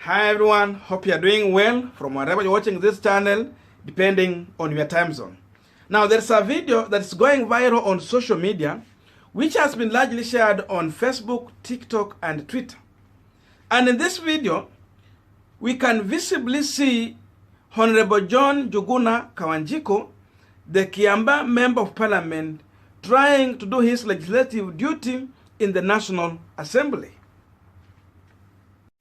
Hi everyone, hope you are doing well from wherever you're watching this channel, depending on your time zone. Now there's a video that's going viral on social media, which has been largely shared on Facebook, TikTok, and Twitter. And in this video, we can visibly see Honorable John Njuguna Kawanjiko, the Kiambaa Member of Parliament, trying to do his legislative duty in the National Assembly.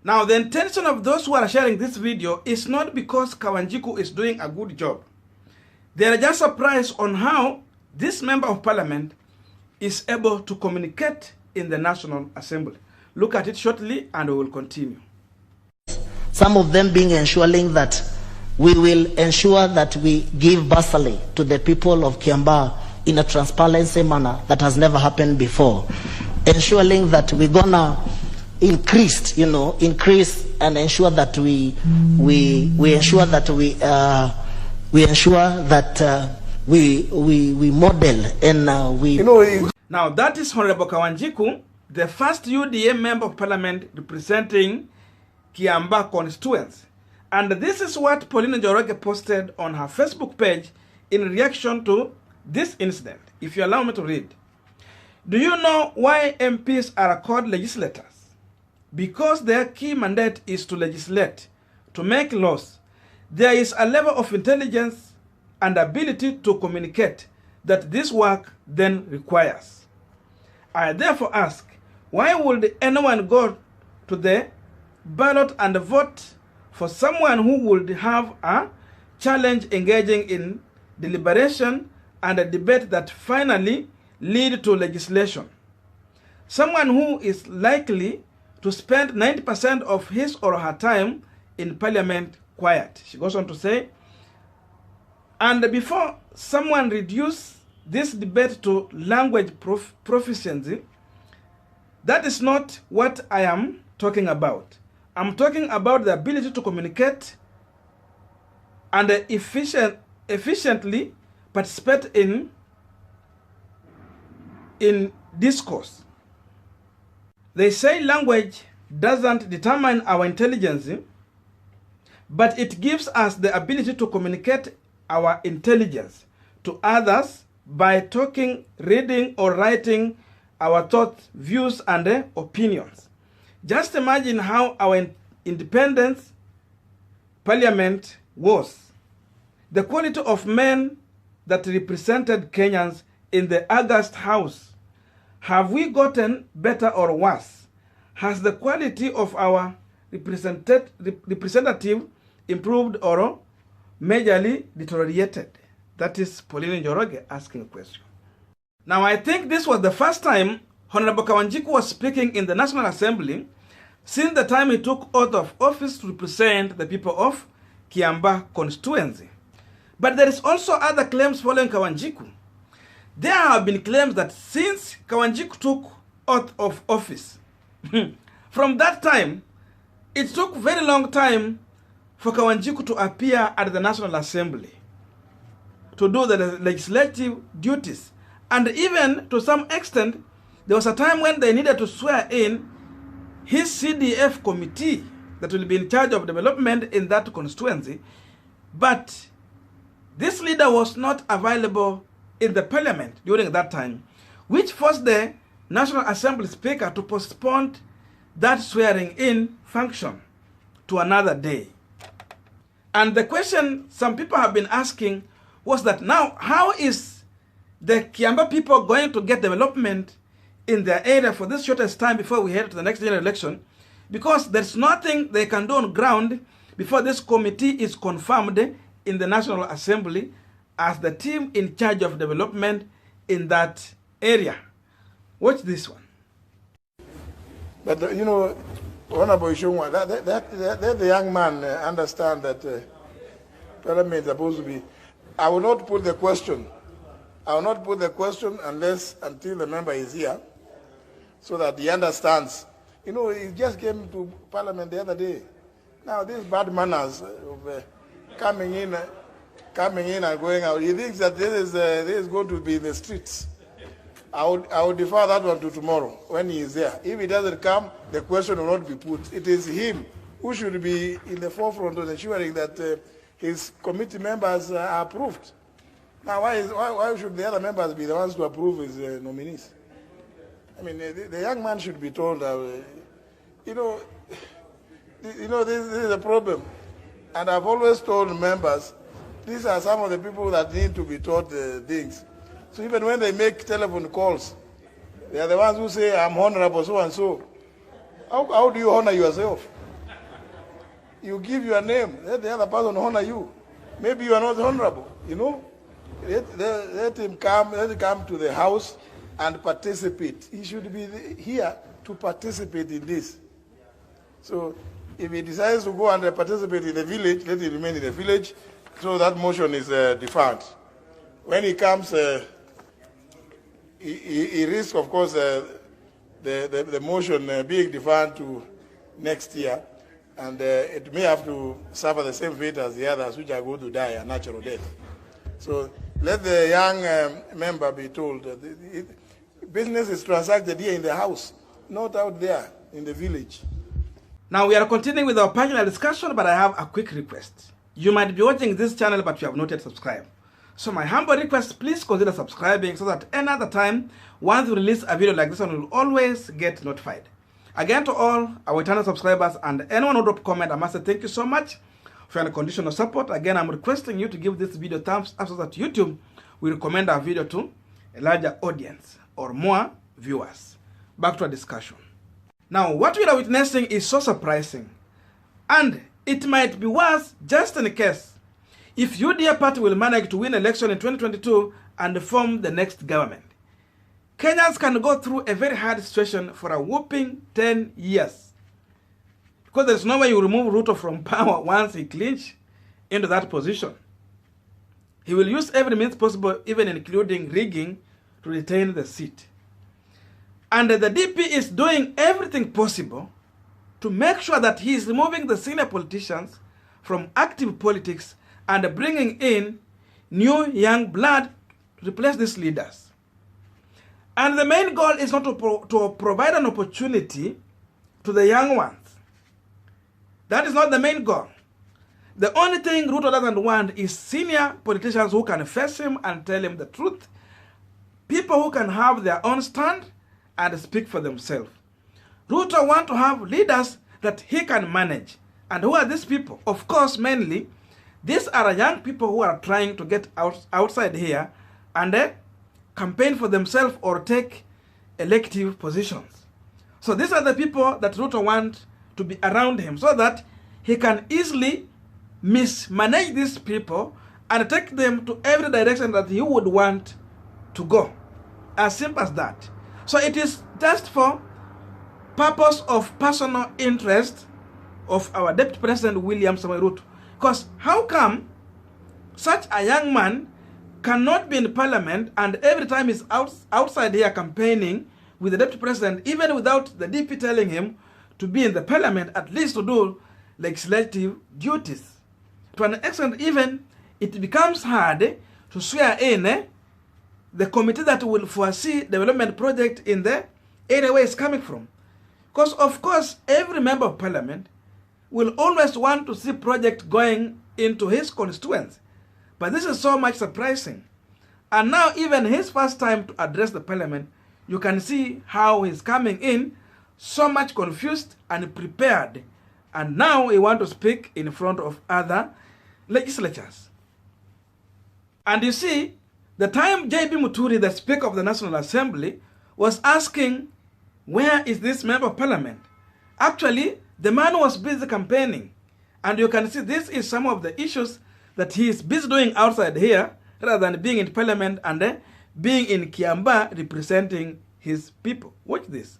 Now, the intention of those who are sharing this video is not because Kawanjiko is doing a good job. They are just surprised on how this Member of Parliament is able to communicate in the National Assembly. Look at it shortly and we will continue. Some of them being ensuring that we will ensure that we give bursary to the people of Kiambaa in a transparency manner that has never happened before. Ensuring that we're gonna increase and ensure that we ensure that we model and we. Now that is Honorable Kawanjiko, the first UDA Member of Parliament representing Kiambaa constituency. And this is what Pauline Njoroge posted on her Facebook page in reaction to this incident. If you allow me to read. Do you know why MPs are called legislators? Because their key mandate is to legislate, to make laws. There is a level of intelligence and ability to communicate that this work then requires. I therefore ask, why would anyone go to the ballot and vote for someone who would have a challenge engaging in deliberation and a debate that finally lead to legislation? Someone who is likely to spend 90% of his or her time in Parliament quiet. She goes on to say, and before someone reduce this debate to language proficiency, that is not what I am talking about. I'm talking about the ability to communicate and efficiently participate in discourse. They say language doesn't determine our intelligence, but it gives us the ability to communicate our intelligence to others by talking, reading, or writing our thoughts, views, and opinions. Just imagine how our independence Parliament was. The quality of men that represented Kenyans in the August House. Have we gotten better or worse? Has the quality of our representative improved or majorly deteriorated? That is Pauline Njoroge asking a question. Now, I think this was the first time Honorable Kawanjiko was speaking in the National Assembly since the time he took oath of office to represent the people of Kiambaa constituency. But there is also other claims following Kawanjiko. There have been claims that since Kawanjiko took oath of office, from that time, it took very long time for Kawanjiko to appear at the National Assembly to do the legislative duties. And even to some extent, there was a time when they needed to swear in his CDF committee that will be in charge of development in that constituency. But this leader was not available in the Parliament during that time, which forced the National Assembly Speaker to postpone that swearing in function to another day. And the question some people have been asking was that now, how is the Kiambaa people going to get development in their area for this shortest time before we head to the next general election? Because there's nothing they can do on ground before this committee is confirmed in the National Assembly as the team in charge of development in that area. Watch this one. But Honorable Ishungwa, let the young man understand that Parliament is supposed to be. I will not put the question. I will not put the question until the member is here, so that he understands. He just came to Parliament the other day. Now these bad manners of coming in and going out. He thinks that this is going to be in the streets. I would defer that one to tomorrow when he is there. If he doesn't come, the question will not be put. It is him who should be in the forefront of ensuring that his committee members are approved. Now, why should the other members be the ones to approve his nominees? I mean, the young man should be told, this is a problem. And I've always told members, these are some of the people that need to be taught things. So even when they make telephone calls, they are the ones who say, I'm honorable so and so. How do you honor yourself? You give your name, let the other person honor you. Maybe you are not honorable, you know. Let him come to the house and participate. He should be here to participate in this. So if he decides to go and participate in the village, let him remain in the village, so that motion is deferred. When he comes, he risks, of course, the motion being deferred to next year, and it may have to suffer the same fate as the others, which are going to die a natural death. So let the young member be told that business is transacted here in the house, not out there in the village. Now we are continuing with our panel discussion, but I have a quick request. You might be watching this channel, but you have not yet subscribed. So my humble request, please consider subscribing so that another time, once we release a video like this one, will always get notified. Again, to all our eternal subscribers and anyone who dropped comment, I must say thank you so much for your unconditional support. Again, I'm requesting you to give this video thumbs up so that YouTube will recommend our video to a larger audience or more viewers. Back to our discussion. Now, what we are witnessing is so surprising, and it might be worse just in case if UDA party will manage to win election in 2022 and form the next government. Kenyans can go through a very hard situation for a whopping 10 years. Because there's no way you remove Ruto from power once he clinches into that position. He will use every means possible, even including rigging, to retain the seat. And the DP is doing everything possible to make sure that he is removing the senior politicians from active politics and bringing in new young blood to replace these leaders. And the main goal is not to provide an opportunity to the young ones. That is not the main goal. The only thing Ruto doesn't want is senior politicians who can face him and tell him the truth. People who can have their own stand and speak for themselves. Ruto wants to have leaders that he can manage. And who are these people? Of course, mainly, these are young people who are trying to get outside here and campaign for themselves or take elective positions. So these are the people that Ruto wants to be around him so that he can easily mismanage these people and take them to every direction that he would want to go. As simple as that. So it is just for purpose of personal interest of our Deputy President William Samoei Ruto. Because how come such a young man cannot be in parliament and every time he's outside here campaigning with the Deputy President, even without the DP telling him to be in the parliament, at least to do legislative duties? To an extent, even it becomes hard to swear in the committee that will foresee development project in the area where it's coming from. Because, of course, every member of parliament will always want to see project going into his constituency. But this is so much surprising. And now, even his first time to address the parliament, you can see how he's coming in so much confused and prepared. And now he wants to speak in front of other legislatures. And you see, the time J.B. Muturi, the Speaker of the National Assembly, was asking, where is this member of parliament? Actually, the man was busy campaigning. And you can see this is some of the issues that he is busy doing outside here, rather than being in parliament and being in Kiambaa representing his people. Watch this.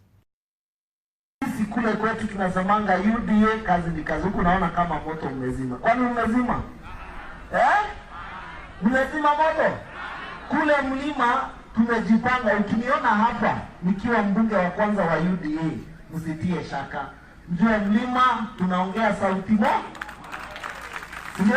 Kule kwetu tunasemanga UDA kazi ni kazi. Huku naona kama moto umezima. Kwani umezima? Umezima moto? Kule mlima tumejipanga. Ukiniona hapa nikiwa mbunge wa kwanza wa UDA, msitie shaka. Mjue mlima tunaongea sauti moja. Ndio.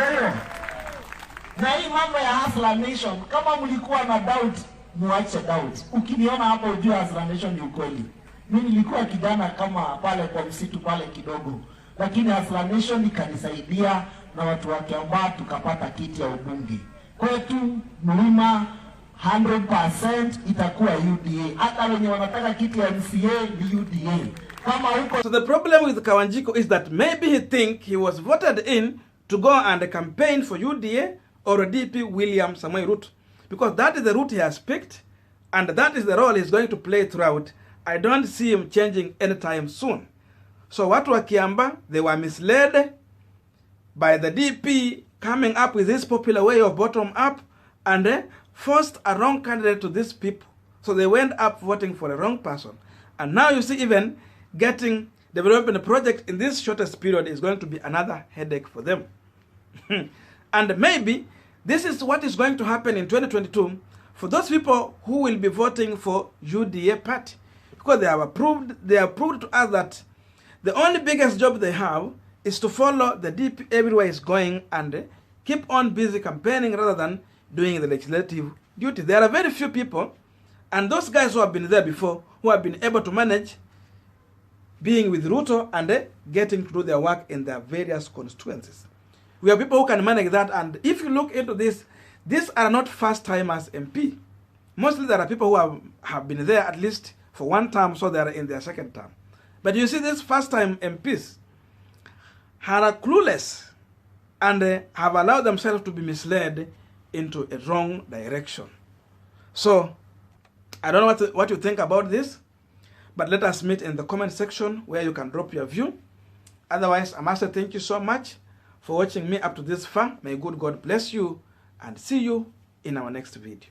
Na hii mambo ya Hustler Nation, kama mlikuwa na doubt, muache doubt. Ukiniona hapa ujue Hustler Nation ni ukweli. Mimi nilikuwa kijana kama pale kwa msitu pale kidogo. lakini affirmation ikanisaidia na watu wa Kiambaa tukapata kiti ya ubunge. Kwetu mlima 100% itakuwa UDA. Hata wenye wanataka kiti ya MCA ni UDA. Kama huko. So the problem with Kawanjiko is that maybe he think he was voted in to go and campaign for UDA or DP William Samoei Ruto, because that is the route he has picked and that is the role he's going to play throughout. I don't see him changing anytime soon. So watu wa Kiambaa, they were misled by the DP coming up with this popular way of bottom up and forced a wrong candidate to these people. So they went up voting for the wrong person. And now you see even developing a project in this shortest period is going to be another headache for them. And maybe this is what is going to happen in 2022 for those people who will be voting for UDA party. Because they have proved to us that the only biggest job they have is to follow the DP everywhere it's going and keep on busy campaigning rather than doing the legislative duty. There are very few people, and those guys who have been there before, who have been able to manage being with Ruto and getting to do their work in their various constituencies. We have people who can manage that, and if you look into this, these are not first-timers MP. Mostly there are people who have been there at least for one term, so they are in their second term. But you see, these first-time MPs are clueless and have allowed themselves to be misled into a wrong direction. So, I don't know what you think about this, but let us meet in the comment section where you can drop your view. Otherwise, I must say thank you so much for watching me up to this far. May good God bless you and see you in our next video.